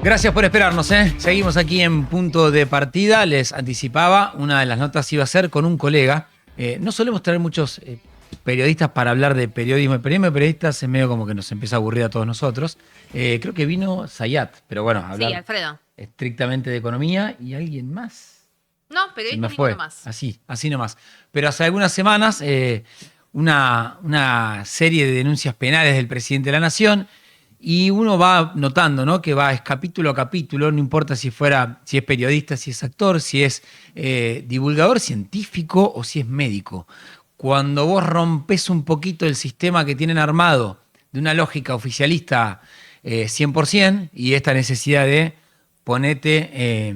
Gracias por esperarnos, ¿eh? Seguimos aquí en Punto de Partida. Les anticipaba, una de las notas iba a ser con un colega. No solemos traer muchos periodistas para hablar de periodismo. El periodismo de periodistas es medio como que nos empieza a aburrir a todos nosotros. Creo que vino Zayat, pero bueno, Sí, hablar Alfredo. estrictamente de economía y alguien más. No, Se me periodista fue. ninguno más. Así nomás. Pero hace algunas semanas, una serie de denuncias penales del presidente de la Nación. Y uno va notando, ¿no? Que va es capítulo a capítulo, no importa si es periodista, si es actor, si es divulgador científico o si es médico. Cuando vos rompes un poquito el sistema que tienen armado de una lógica oficialista 100% y esta necesidad de ponete,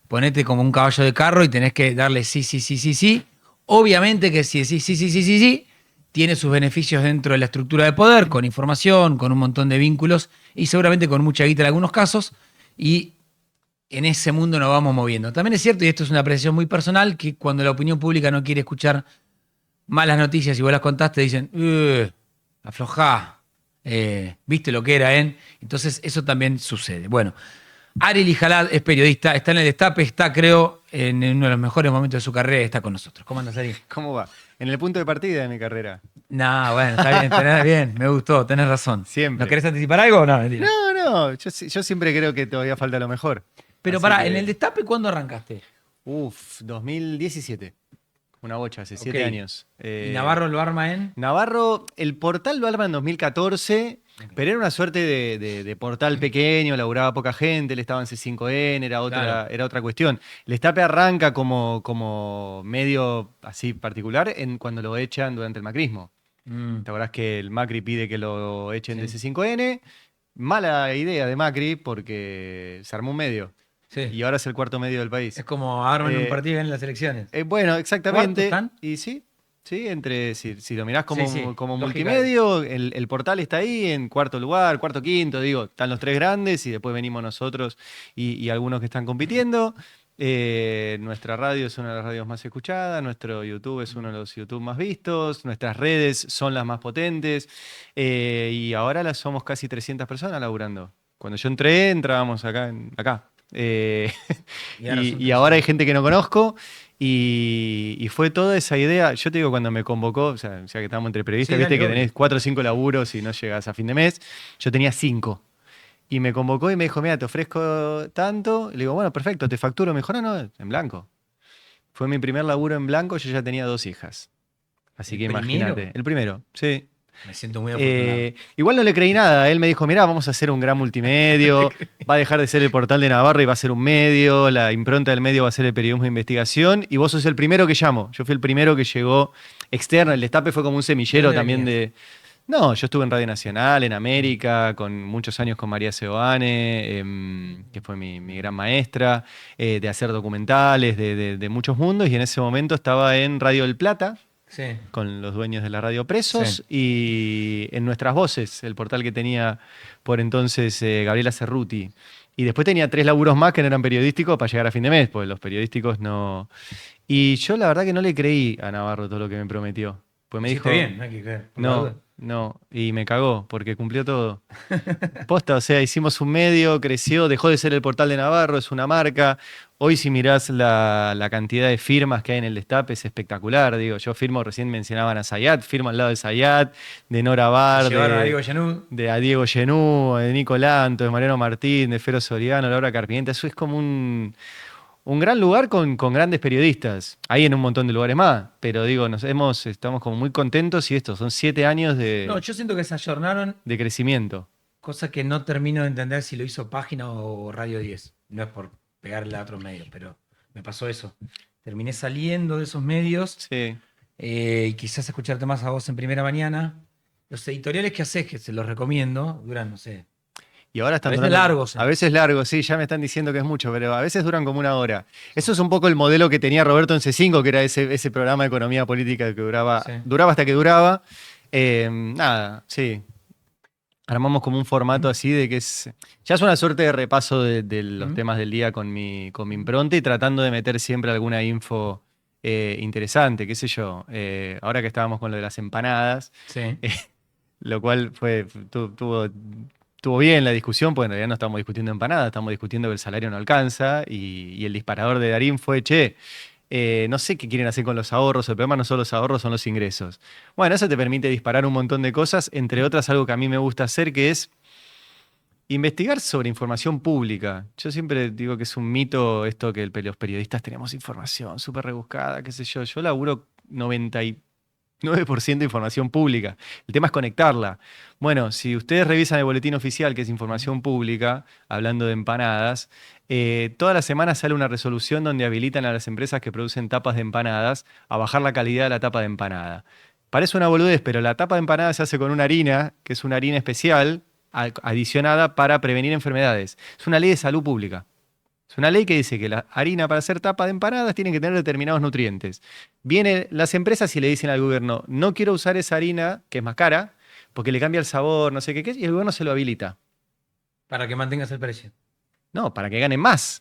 ponete como un caballo de carro y tenés que darle sí, sí, sí, sí, sí. Obviamente que si decís sí, sí, sí, sí, sí, tiene sus beneficios dentro de la estructura de poder, con información, con un montón de vínculos y seguramente con mucha guita en algunos casos. Y en ese mundo nos vamos moviendo. También es cierto, y esto es una apreciación muy personal, que cuando la opinión pública no quiere escuchar malas noticias y vos las contaste, dicen, aflojá, viste lo que era, ¿eh? Entonces eso también sucede. Bueno, Ariel Ijalad es periodista, está en el Destape, está creo en uno de los mejores momentos de su carrera y está con nosotros. ¿Cómo andas, Ariel? ¿Cómo va? En el punto de partida de mi carrera. No, bueno, está bien, tenés bien, me gustó, tenés razón. ¿No Siempre. querés anticipar algo? No, mentira. No, yo siempre creo que todavía falta lo mejor. Pero Así pará, que, en el Destape, ¿cuándo arrancaste? 2017. Una bocha, hace 7 Ok. años. ¿Y Navarro lo arma en? Navarro, el portal lo arma en 2014, pero era una suerte de portal pequeño, laburaba poca gente, él estaba en C5N, Claro. era otra cuestión. El Destape arranca como medio así particular cuando lo echan durante el macrismo. Mm, ¿Te acordás que el Macri pide que lo echen de sí, C5N? Mala idea de Macri porque se armó un medio sí. y ahora es el cuarto medio del Es país. como arman un Eh, partido en las elecciones. bueno, ¿Cuarto exactamente. están? Y sí, sí, si lo mirás Sí, sí, como lógica. multimedio, el portal está ahí en cuarto lugar, cuarto, quinto, digo, están los tres grandes y después venimos nosotros y algunos que están compitiendo. Nuestra radio es una de las radios más escuchadas, nuestro YouTube es uno de los YouTube más vistos, nuestras redes son las más potentes y ahora las somos casi 300 personas laburando. Cuando yo entré, entrábamos acá. Y ahora son Y ahora hay 300. gente que no conozco y fue toda esa idea. Yo te digo, cuando me convocó, o sea, ya que estamos entre Sí, periodistas, viste dale, que obvio. tenés 4 o 5 laburos y no llegas a fin de mes. Yo tenía 5. Y me convocó y me dijo, mira, te ofrezco tanto. Y le digo, bueno, perfecto, te facturo. Me dijo, no, en blanco. Fue mi primer laburo en blanco, yo ya tenía 2 hijas. Así ¿El que primero? imagínate. El primero, sí. Me siento muy afortunado. Igual no le creí nada. Él me dijo, mirá, vamos a hacer un gran multimedio, va a dejar de ser el portal de Navarra y va a ser un medio, la impronta del medio va a ser el periodismo de investigación, y vos sos el primero que llamo. Yo fui el primero que llegó externo, el Destape fue como un ¿De semillero dónde también venías? de... No, yo estuve en Radio Nacional, en América, con muchos años con María Seoane, que fue mi gran maestra, de hacer documentales de muchos mundos, y en ese momento estaba en Radio del Plata, Sí, con los dueños de la radio sí. Presos y en Nuestras Voces, el portal que tenía por entonces Gabriela Cerruti. Y después tenía 3 laburos más que no eran periodísticos para llegar a fin de mes, porque los periodísticos no... Y yo la verdad que no le creí a Navarro todo lo que me prometió. Pues me Hiciste dijo, bien, no hay que creer, por la no, duda. no, y me cagó, porque cumplió todo. Posta, o sea, hicimos un medio, creció, dejó de ser el portal de Navarro, es una marca. Hoy si mirás la cantidad de firmas que hay en el Destape es espectacular. Digo, yo firmo, recién mencionaban a Zayat, firmo al lado de Zayat, de Nora Se Bar, llevaron a Diego Yanud. de a Diego Genú, de Nico Lanto, de Mariano Martín, de Fero Soriano, Laura Carpinienta. Eso es como un gran lugar con grandes periodistas. Hay en un montón de lugares más, pero digo, estamos como muy contentos y estos son 7 años No, yo siento que se ayornaron, de crecimiento. cosa que no termino de entender si lo hizo Página o Radio 10. No es por pegarle a otros medios, pero me pasó eso. Terminé saliendo de esos medios Sí. y quizás escucharte más a vos en primera mañana. Los editoriales que haces, que se los recomiendo, duran, no sé, Y ahora a están veces durando, largos. a veces largos, sí, ya me están diciendo que es mucho, pero a veces duran como una hora. Eso es un poco el modelo que tenía Roberto en C5, que era ese programa de economía política que Sí. duraba hasta que duraba. Nada, sí. Armamos como un formato así de que ya es una suerte de repaso de los ¿Mm? temas del día con mi impronta y tratando de meter siempre alguna info interesante, qué sé yo. Ahora que estábamos con lo de las empanadas, Sí. lo cual tuvo estuvo bien la discusión, porque en realidad no estamos discutiendo empanadas, estamos discutiendo que el salario no alcanza y el disparador de Darín fue, che, no sé qué quieren hacer con los ahorros, el problema no son los ahorros, son los ingresos. Bueno, eso te permite disparar un montón de cosas, entre otras algo que a mí me gusta hacer, que es investigar sobre información pública. Yo siempre digo que es un mito esto que los periodistas tenemos información súper rebuscada, qué sé yo. Yo laburo 99% de información pública. El tema es conectarla. Bueno, si ustedes revisan el boletín oficial, que es información pública, hablando de empanadas, toda la semana sale una resolución donde habilitan a las empresas que producen tapas de empanadas a bajar la calidad de la tapa de empanada. Parece una boludez, pero la tapa de empanada se hace con una harina, que es una harina especial, adicionada para prevenir enfermedades. Es una ley de salud pública. Es una ley que dice que la harina para hacer tapa de empanadas tiene que tener determinados nutrientes. Vienen las empresas y le dicen al gobierno, no quiero usar esa harina, que es más cara, porque le cambia el sabor, no sé qué, y el gobierno se lo habilita. Para que mantengas el precio. No, para que ganen más.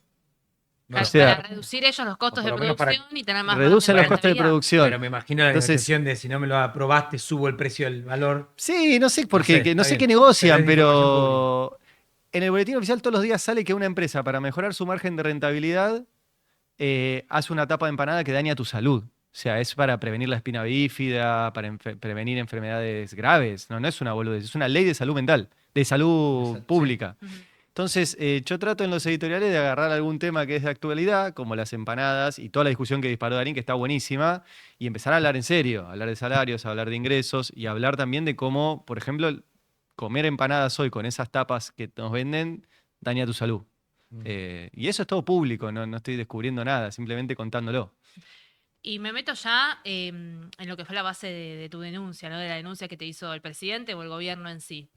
No, O Para, sea, para reducir ellos los costos por de lo menos para- producción y tener más reducen los margen de costos de rentabilidad. producción. pero me imagino la Entonces- negociación de si no me lo aprobaste, subo el precio del valor. Sí, no sé por No qué, sé, no está sé qué bien. negocian, Pero es información pero en el boletín oficial todos los días sale que una empresa, para mejorar su margen de rentabilidad, hace una tapa de empanada que daña tu salud. O sea, es para prevenir la espina bífida, para prevenir enfermedades graves. No, no es una boludez, es una ley de salud mental, de salud Exacto, pública. Ujú. Entonces, yo trato en los editoriales de agarrar algún tema que es de actualidad, como las empanadas y toda la discusión que disparó Darín, que está buenísima, y empezar a hablar en serio, hablar de salarios, hablar de ingresos y hablar también de cómo, por ejemplo, comer empanadas hoy con esas tapas que nos venden daña tu salud. Y eso es todo público, no estoy descubriendo nada, simplemente contándolo. Y me meto ya en lo que fue la base de tu denuncia, ¿no? De la denuncia que te hizo el presidente o el gobierno en sí.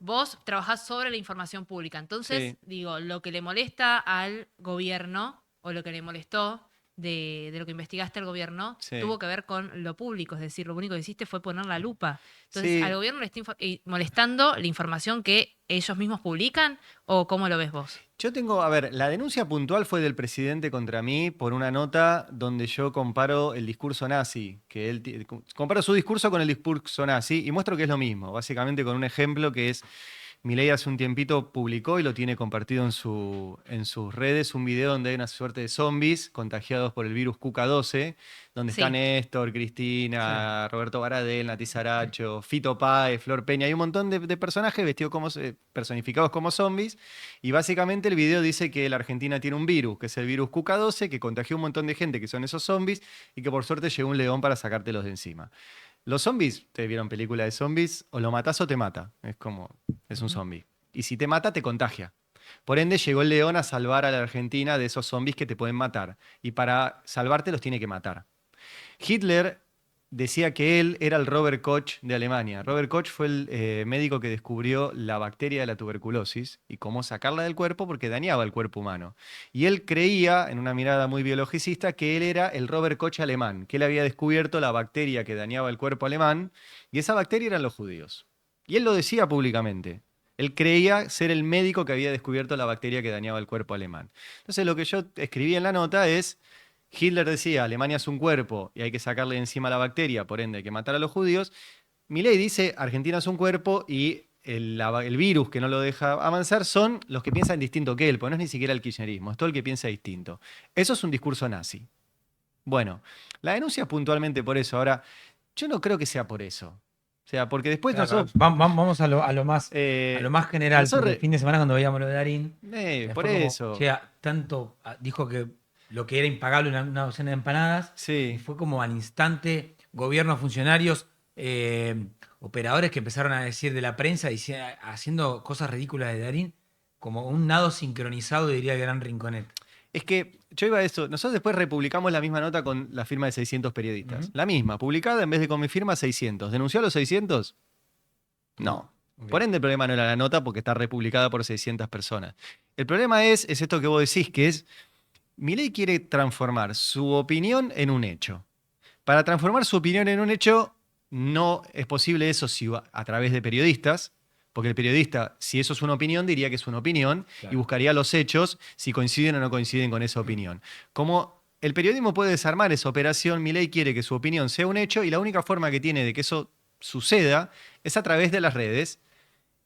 Vos trabajás sobre la información pública, entonces, Sí. digo, lo que le molesta al gobierno o lo que le molestó de lo que investigaste al gobierno Sí. tuvo que ver con lo público, es decir, lo único que hiciste fue poner la lupa. Entonces, Sí. ¿al gobierno le está molestando la información que ellos mismos publican o cómo lo ves vos? Yo tengo, a ver, la denuncia puntual fue del presidente contra mí por una nota donde yo comparo el discurso nazi, que él comparo su discurso con el discurso nazi y muestro que es lo mismo, básicamente con un ejemplo que es, Milei hace un tiempito publicó y lo tiene compartido en sus redes, un video donde hay una suerte de zombies contagiados por el virus Cuca 12, donde Sí. está Néstor, Cristina, Roberto Baradel, Nati Saracho, Fito Páez, Flor Peña, hay un montón de personajes vestidos como, personificados como zombies, y básicamente el video dice que la Argentina tiene un virus, que es el virus Cuca 12, que contagió un montón de gente, que son esos zombies, y que por suerte llegó un león para sacártelos de encima. Los zombies, ¿te vieron película de zombies? O lo matás o te mata. Es como, es un zombie. Y si te mata, te contagia. Por ende, llegó el león a salvar a la Argentina de esos zombies que te pueden matar. Y para salvarte los tiene que matar. Hitler decía que él era el Robert Koch de Alemania. Robert Koch fue el médico que descubrió la bacteria de la tuberculosis y cómo sacarla del cuerpo porque dañaba el cuerpo humano. Y él creía, en una mirada muy biologicista, que él era el Robert Koch alemán, que él había descubierto la bacteria que dañaba el cuerpo alemán y esa bacteria eran los judíos. Y él lo decía públicamente. Él creía ser el médico que había descubierto la bacteria que dañaba el cuerpo alemán. Entonces lo que yo escribí en la nota es, Hitler decía, Alemania es un cuerpo y hay que sacarle de encima la bacteria, por ende hay que matar a los judíos. Milei dice, Argentina es un cuerpo y el virus que no lo deja avanzar son los que piensan distinto que él, porque no es ni siquiera el kirchnerismo, es todo el que piensa distinto. Eso es un discurso nazi. Bueno, la denuncia puntualmente por eso. Ahora, yo no creo que sea por eso. O sea, porque después Claro, nosotros... vamos a lo más, eh, a lo más general. nosotros Porque el fin de semana cuando veíamos lo de Darín, por fue como, eso. che, dijo que lo que era impagable una docena de empanadas, y Sí. fue como al instante, gobiernos, funcionarios, operadores que empezaron a decir de la prensa, haciendo cosas ridículas de Darín, como un nado sincronizado, diría el gran Rinconet. Es que yo iba a eso. Nosotros después republicamos la misma nota con la firma de 600 periodistas. Ujú. La misma, publicada en vez de con mi firma 600. ¿Denunció a los 600? No. Ok. Por ende, el problema no era la nota porque está republicada por 600 personas. El problema es esto que vos decís, que es, Milei quiere transformar su opinión en un hecho. Para transformar su opinión en un hecho, no es posible eso a través de periodistas, porque el periodista, si eso es una opinión, diría que es una opinión Claro. y buscaría los hechos si coinciden o no coinciden con esa opinión. Como el periodismo puede desarmar esa operación, Milei quiere que su opinión sea un hecho y la única forma que tiene de que eso suceda es a través de las redes.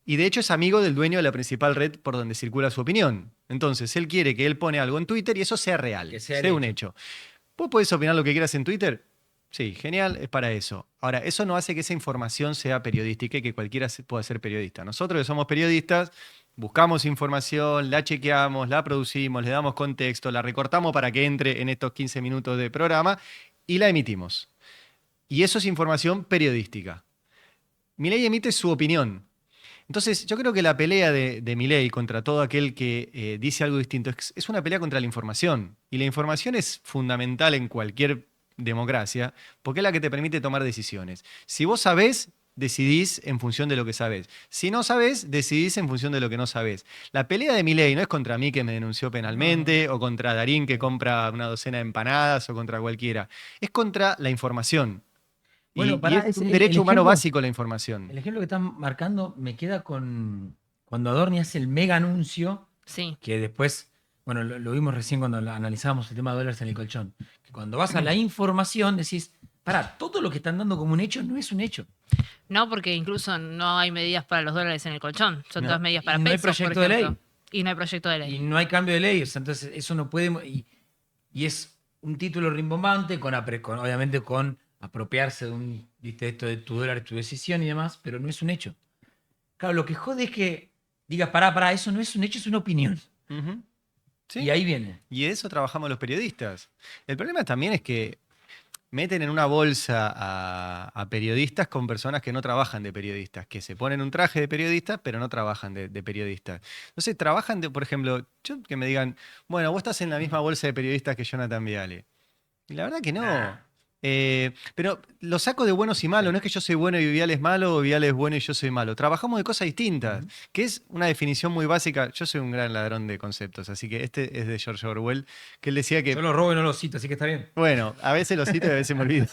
Y de hecho es amigo del dueño de la principal red por donde circula su opinión. Entonces, él quiere que él pone algo en Twitter y eso sea real, Que sea sea el un hecho. ¿Vos podés opinar lo que quieras en Twitter? Sí, genial, es para eso. Ahora, eso no hace que esa información sea periodística y que cualquiera pueda ser periodista. Nosotros que somos periodistas, buscamos información, la chequeamos, la producimos, le damos contexto, la recortamos para que entre en estos 15 minutos de programa y la emitimos. Y eso es información periodística. Milei emite su opinión. Entonces, yo creo que la pelea de Milei contra todo aquel que dice algo distinto es una pelea contra la información. Y la información es fundamental en cualquier democracia porque es la que te permite tomar decisiones. Si vos sabés, decidís en función de lo que sabés. Si no sabés, decidís en función de lo que no sabés. La pelea de Milei no es contra mí que me denunció penalmente o contra Darín que compra una docena de empanadas o contra cualquiera. Es contra la información. Bueno, Y es un derecho humano básico la información. El ejemplo que estás marcando me queda con cuando Adorni hace el mega anuncio, Sí. que después, bueno, lo vimos recién cuando analizábamos el tema de dólares en el colchón. Que cuando vas a la información decís, pará, todo lo que están dando como un hecho no es un hecho. No, porque incluso no hay medidas para los dólares en el colchón. Son No, todas medidas para y no hay pesos, proyecto por de ejemplo. ley. Y no hay proyecto de ley. Y no hay cambio de ley, o sea, entonces eso no puede. Y es un título rimbombante, obviamente con apropiarse de viste, esto de tu dólar, tu decisión y demás, pero no es un hecho. Claro, lo que jode es que digas, pará, eso no es un hecho, es una opinión. Ujú. ¿Sí? Y ahí viene. Y de eso trabajamos los periodistas. El problema también es que meten en una bolsa a periodistas con personas que no trabajan de periodistas, que se ponen un traje de periodistas, pero no trabajan de periodistas. Entonces, trabajan por ejemplo, que me digan, bueno, vos estás en la misma bolsa de periodistas que Jonathan Viale. Y la verdad que no. Nah. Pero lo saco de buenos y malos. No es que yo soy bueno y Viale es malo o Viale es bueno y yo soy malo. Trabajamos de cosas distintas, que es una definición muy básica. Yo soy un gran ladrón de conceptos, así que este es de George Orwell, que él decía que... Yo lo robo y no lo cito, así que está bien. Bueno, a veces lo cito y a veces me olvido.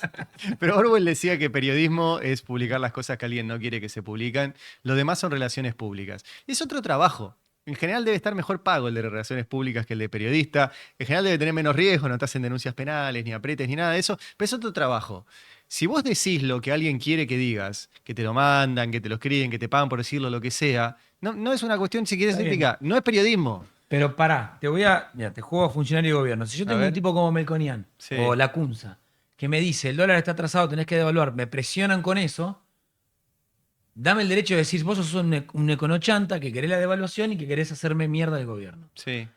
Pero Orwell decía que periodismo es publicar las cosas que alguien no quiere que se publican. Lo demás son relaciones públicas. Es otro trabajo. En general debe estar mejor pago el de relaciones públicas que el de periodista. En general debe tener menos riesgo, no te hacen denuncias penales, ni apretes, ni nada de eso. Pero es otro trabajo. Si vos decís lo que alguien quiere que digas, que te lo mandan, que te lo escriben, que te pagan por decirlo, lo que sea, no es una cuestión, si quieres, Está bien. ética. No es periodismo. Pero pará, mira, te juego a funcionario de gobierno. Si yo tengo ver. un tipo como Melconian Sí. o Lacunza, que me dice, el dólar está atrasado, tenés que devaluar, me presionan con eso, dame el derecho de decir, vos sos un econochanta que querés la devaluación y que querés hacerme mierda del gobierno. Sí.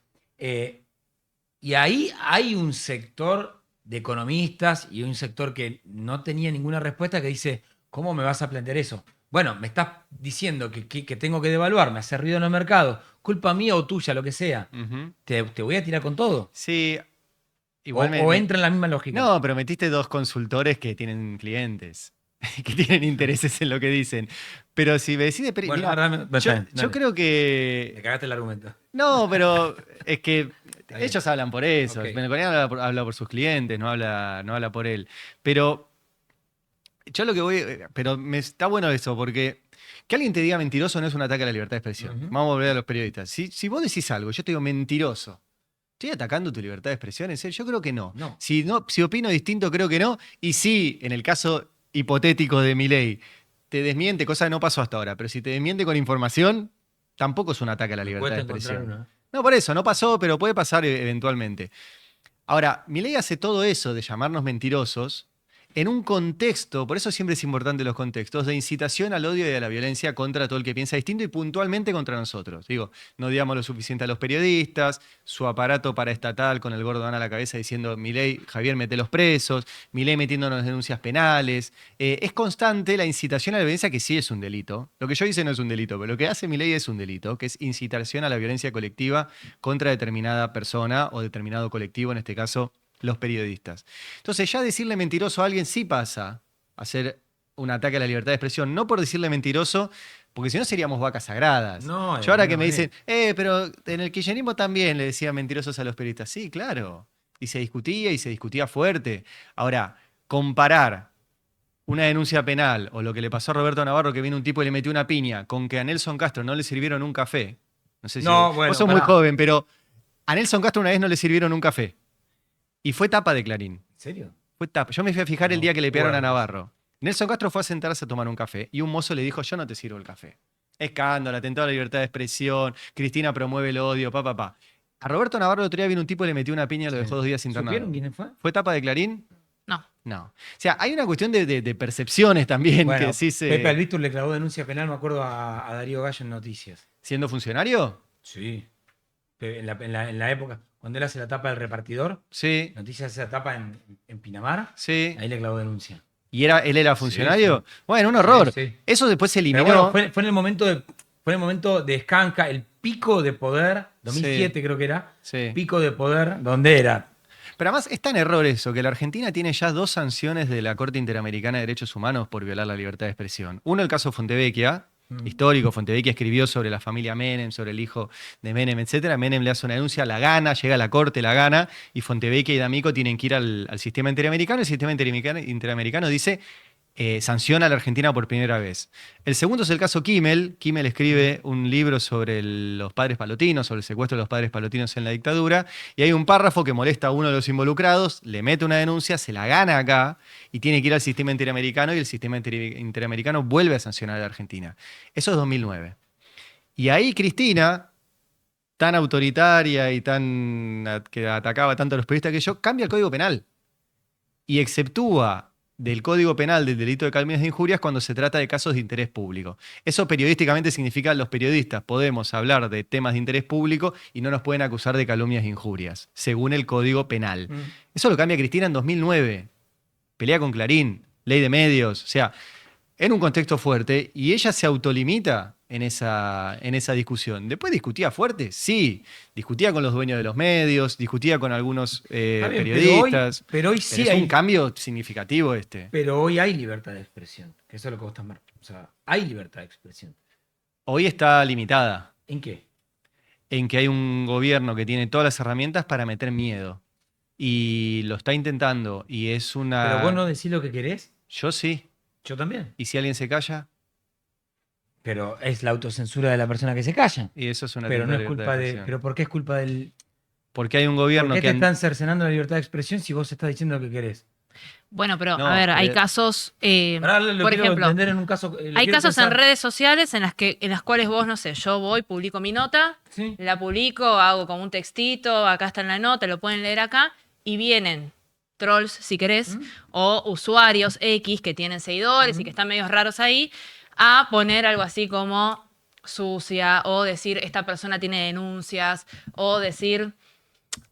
Y ahí hay un sector de economistas y un sector que no tenía ninguna respuesta que dice, ¿cómo me vas a plantear eso? Bueno, me estás diciendo que tengo que devaluar, me hace ruido en el mercado, culpa mía o tuya, lo que sea. Ujú. Te voy a tirar con todo. Sí. O, Igual o entra en la misma lógica. No, pero metiste dos consultores que tienen clientes, que tienen intereses en lo que dicen. Pero si me decís de Bueno, mirá, ahora yo, dale. yo creo Me que... cagaste el argumento. No, pero es que Está bien. ellos hablan por eso. Ok. Melconian habla por sus clientes, no habla por él. Pero yo lo que voy... Pero me está bueno eso, porque que alguien te diga mentiroso no es un ataque a la libertad de expresión. Ujú. Vamos a volver a los periodistas. Si vos decís algo, yo te digo mentiroso. ¿Estoy atacando tu libertad de expresión? ¿En serio? Yo creo que no. No. Si opino distinto, creo que no. Y sí, en el caso hipotético de Milei, te desmiente, cosa que no pasó hasta ahora, pero si te desmiente con información, tampoco es un ataque a la libertad de Cuesta encontrar expresión. una. No, por eso, no pasó, pero puede pasar eventualmente. Ahora, Milei hace todo eso de llamarnos mentirosos en un contexto, por eso siempre es importante los contextos, de incitación al odio y a la violencia contra todo el que piensa distinto y puntualmente contra nosotros. Digo, no odiamos lo suficiente a los periodistas, su aparato paraestatal con el Gordon a la cabeza diciendo Milei, Javier, mete los presos, Milei metiéndonos denuncias penales. Es constante la incitación a la violencia, que sí es un delito. Lo que yo hice no es un delito, pero lo que hace Milei es un delito, que es incitación a la violencia colectiva contra determinada persona o determinado colectivo, en este caso los periodistas. Entonces, ya decirle mentiroso a alguien sí pasa a ser un ataque a la libertad de expresión. No por decirle mentiroso, porque si no seríamos vacas sagradas. No, Yo ahora no, que me no, dicen, pero en el kirchnerismo también le decían mentirosos a los periodistas. Sí, claro. Y se discutía fuerte. Ahora, comparar una denuncia penal o lo que le pasó a Roberto Navarro, que vino un tipo y le metió una piña, con que a Nelson Castro no le sirvieron un café. No sé si No, bueno, vos sos muy pará. joven, pero a Nelson Castro una vez no le sirvieron un café. Y fue tapa de Clarín. ¿En serio? Fue tapa. Yo me fui a fijar el No, día que le pegaron a guarda. Navarro. Nelson Castro fue a sentarse a tomar un café y un mozo le dijo, yo no te sirvo el café. Escándalo, atentado a la libertad de expresión, Cristina promueve el odio, pa. A Roberto Navarro el otro día vino un tipo y le metió una piña y lo dejó 2 días internado. ¿Supieron quién fue? ¿Fue tapa de Clarín? No. No. O sea, hay una cuestión de percepciones también Bueno, que sí se... Pepe Albítur le clavó denuncia penal, me acuerdo, a Darío Gallo en Noticias. ¿Siendo funcionario? Sí. En la época, cuando él hace la tapa del repartidor, Sí, Noticias hace la tapa en Pinamar, sí. ahí le clavó denuncia. ¿Y él era funcionario? Sí. Bueno, un horror. Sí, sí. Eso después se Pero eliminó. bueno, fue en el momento de Escanca, el pico de poder, 2007 creo que era, Sí. pico de poder, donde era. Pero además es tan error eso, que la Argentina tiene ya 2 sanciones de la Corte Interamericana de Derechos Humanos por violar la libertad de expresión. Uno, el caso Fontevecchia, histórico. Fontevecchia escribió sobre la familia Menem, sobre el hijo de Menem, etc. Menem le hace una denuncia, la gana, llega a la Corte, la gana, y Fontevecchia y D'Amico tienen que ir al sistema interamericano. El sistema interamericano dice... sanciona a la Argentina por primera vez. El segundo es el caso Kimmel. Kimmel escribe un libro sobre los padres palotinos, sobre el secuestro de los padres palotinos en la dictadura, y hay un párrafo que molesta a uno de los involucrados, le mete una denuncia, se la gana acá, y tiene que ir al sistema interamericano, y el sistema interamericano vuelve a sancionar a la Argentina. Eso es 2009. Y ahí Cristina, tan autoritaria y que atacaba tanto a los periodistas que yo, cambia el Código Penal y exceptúa del Código Penal del delito de calumnias e injurias cuando se trata de casos de interés público. Eso periodísticamente significa que los periodistas podemos hablar de temas de interés público y no nos pueden acusar de calumnias e injurias, según el Código Penal. Eso lo cambia Cristina en 2009. Pelea con Clarín, ley de medios, o sea, en un contexto fuerte, y ella se autolimita en esa discusión. Después discutía fuerte, sí. Discutía con los dueños de los medios, discutía con algunos Está bien, periodistas. pero hoy sí es hay. un cambio significativo este. Pero hoy hay libertad de expresión, que eso es lo que vos estás marcando. O sea, hay libertad de expresión. Hoy está limitada ¿En qué? en que hay un gobierno que tiene todas las herramientas para meter miedo. Y lo está intentando. Y es una... ¿Pero vos no decís lo que querés? Yo sí. Yo también. ¿Y si alguien se calla? Pero es la autocensura de la persona que se calla. Y eso es una Pero no es libertad culpa de. expresión. ¿Pero por qué es culpa del. Porque hay un ¿Por gobierno qué que... te están cercenando la libertad de expresión si vos estás diciendo lo que querés? Bueno, pero No, a ver, hay pero- casos, Ahora lo por quiero ejemplo, entender en un caso. Lo hay quiero casos en pensar. redes sociales en las cuales vos, no sé, yo voy, publico mi nota, Sí. la publico, hago como un textito, acá está en la nota, lo pueden leer acá, y vienen trolls, si querés, o usuarios X que tienen seguidores y que están medios raros ahí, a poner algo así como sucia, o decir esta persona tiene denuncias, o decir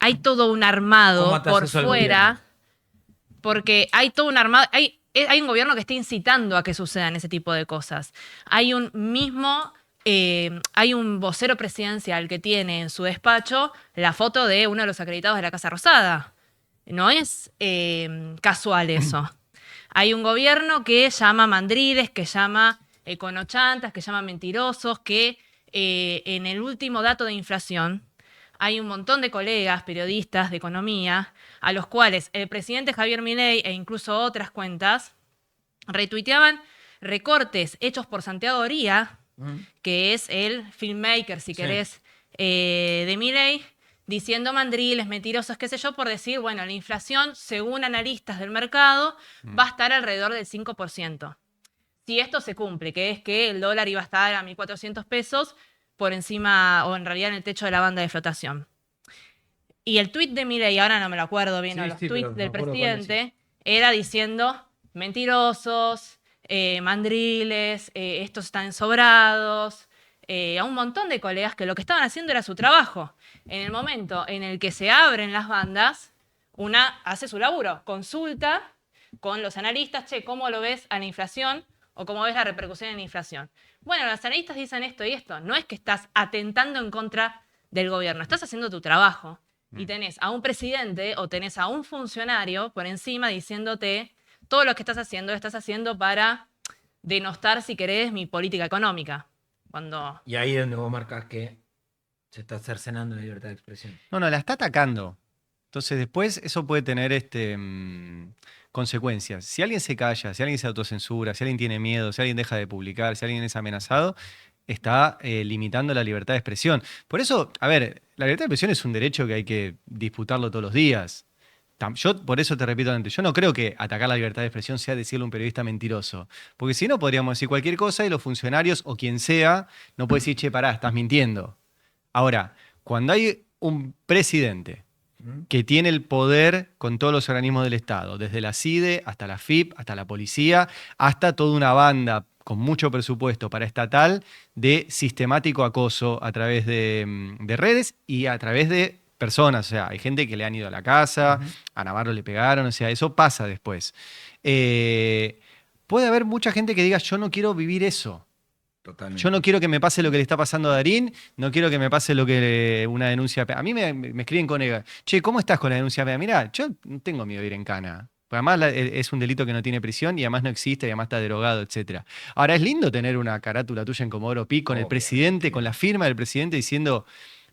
hay todo un ¿Cómo armado atás por eso al fuera, gobierno? porque hay todo un armado, hay un gobierno que está incitando a que sucedan ese tipo de cosas. Hay un vocero presidencial que tiene en su despacho la foto de uno de los acreditados de la Casa Rosada. No es casual eso. Hay un gobierno que llama mandriles, que llama conochantas, que llama mentirosos, que en el último dato de inflación hay un montón de colegas, periodistas de economía, a los cuales el presidente Javier Milei e incluso otras cuentas retuiteaban recortes hechos por Santiago Oría, que es el filmmaker, si Sí. querés, de Milei, diciendo mandriles, mentirosos, qué sé yo, por decir, bueno, la inflación, según analistas del mercado, va a estar alrededor del 5%. Si esto se cumple, que es que el dólar iba a estar a 1.400 pesos por encima, o en realidad en el techo de la banda de flotación. Y el tuit de Milei, ahora no me lo acuerdo bien, Sí, o los sí, tuits pero me del acuerdo cuál presidente, era diciendo mentirosos, mandriles, estos están sobrados, a un montón de colegas que lo que estaban haciendo era su trabajo. En el momento en el que se abren las bandas, una hace su laburo, consulta con los analistas, che, ¿cómo lo ves a la inflación? O cómo ves la repercusión en la inflación. Bueno, los analistas dicen esto y esto. No es que estás atentando en contra del gobierno, estás haciendo tu trabajo. Y tenés a un presidente o tenés a un funcionario por encima diciéndote todo lo que estás haciendo para denostar, si querés, mi política económica. Cuando... Y ahí es donde vos marcas que se está cercenando la libertad de expresión. No, la está atacando. Entonces después eso puede tener consecuencias. Si alguien se calla, si alguien se autocensura, si alguien tiene miedo, si alguien deja de publicar, si alguien es amenazado, está limitando la libertad de expresión. Por eso, a ver, la libertad de expresión es un derecho que hay que disputarlo todos los días. Yo por eso te repito antes, yo no creo que atacar la libertad de expresión sea decirle a un periodista mentiroso. Porque si no, podríamos decir cualquier cosa y los funcionarios o quien sea no puede decir, che, pará, estás mintiendo. Ahora, cuando hay un presidente que tiene el poder con todos los organismos del Estado, desde la CIDE hasta la FIP, hasta la policía, hasta toda una banda con mucho presupuesto paraestatal de sistemático acoso a través de redes y a través de personas. O sea, hay gente que le han ido a la casa, a Navarro le pegaron, o sea, eso pasa después. Puede haber mucha gente que diga, yo no quiero vivir eso. Totalmente. Yo no quiero que me pase lo que le está pasando a Darín, no quiero que me pase lo que una denuncia. A mí me escriben con che, ¿cómo estás con la denuncia? Mirá, yo no tengo miedo de ir en cana. Porque además es un delito que no tiene prisión y además no existe y además está derogado, etc. Ahora, es lindo tener una carátula tuya en Comodoro Pi con el presidente, con la firma del presidente diciendo,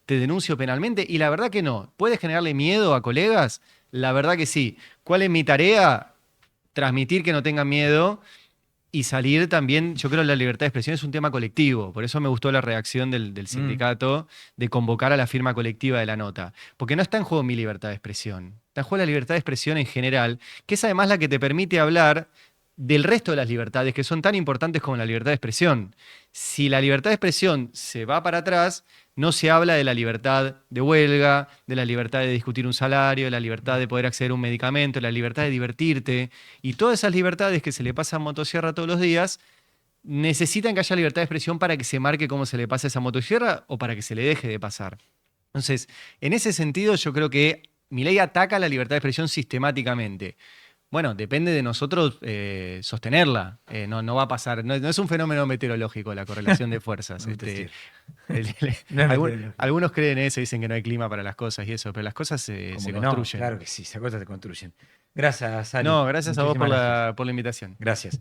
te denuncio penalmente. Y la verdad que no. ¿Puedes generarle miedo a colegas? La verdad que sí. ¿Cuál es mi tarea? Transmitir que no tengan miedo. Y salir también, yo creo que la libertad de expresión es un tema colectivo, por eso me gustó la reacción del sindicato de convocar a la firma colectiva de la nota, porque no está en juego mi libertad de expresión, está en juego la libertad de expresión en general, que es además la que te permite hablar del resto de las libertades que son tan importantes como la libertad de expresión. Si la libertad de expresión se va para atrás, no se habla de la libertad de huelga, de la libertad de discutir un salario, de la libertad de poder acceder a un medicamento, de la libertad de divertirte. Y todas esas libertades que se le pasan motosierra todos los días necesitan que haya libertad de expresión para que se marque cómo se le pasa esa motosierra o para que se le deje de pasar. Entonces, en ese sentido, yo creo que Milei ataca la libertad de expresión sistemáticamente. Bueno, depende de nosotros sostenerla. No va a pasar, no es un fenómeno meteorológico la correlación de fuerzas. Algunos creen eso, dicen que no hay clima para las cosas y eso, pero las cosas se construyen. No, claro que sí, esas cosas se construyen. Gracias, Ali. No, gracias a vos Muchísimas gracias. por la invitación. Gracias.